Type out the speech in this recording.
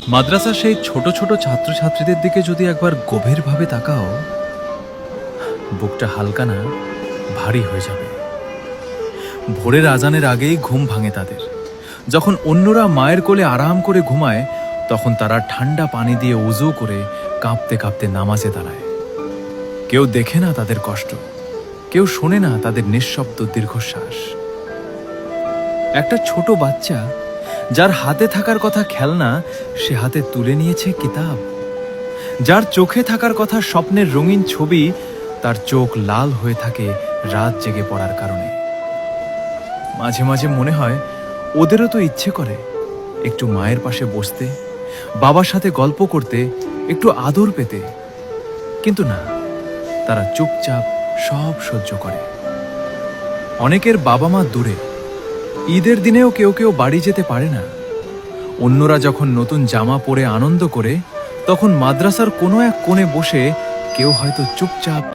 মাদ্রাসার সেই ছোট ছোট ছাত্রছাত্রীদের দিকে যদি একবার গভীরভাবে তাকাও, বুকটা হালকা না ভারী হয়ে যাবে। ভোরের আজানের আগেই ঘুম ভাঙে তাদের। যখন অন্যরা মায়ের কোলে আরাম করে ঘুমায়, তখন তারা ঠান্ডা পানি দিয়ে উজু করে কাঁপতে কাঁপতে নামাজে দাঁড়ায়। কেউ দেখে না তাদের কষ্ট, কেউ শোনে না তাদের নিঃশব্দ দীর্ঘশ্বাস। একটা ছোট বাচ্চা যার হাতে থাকার কথা খেলনা, সে হাতে তুলে নিয়েছে কিতাব। যার চোখে থাকার কথা স্বপ্নের রঙিন ছবি, তার চোখ লাল হয়ে থাকে রাত জেগে পড়ার কারণে। মাঝে মাঝে মনে হয় ওদেরও তো ইচ্ছে করে একটু মায়ের পাশে বসতে, বাবার সাথে গল্প করতে, একটু আদর পেতে। কিন্তু না, তারা চুপচাপ সব সহ্য করে। অনেকের বাবা মা দূরে, ঈদের দিনেও কেউ কেউ বাড়ি যেতে পারে না। অন্যরা যখন নতুন জামা পরে আনন্দ করে, তখন মাদ্রাসার কোনো এক কোণে বসে কেউ হয়তো চুপচাপ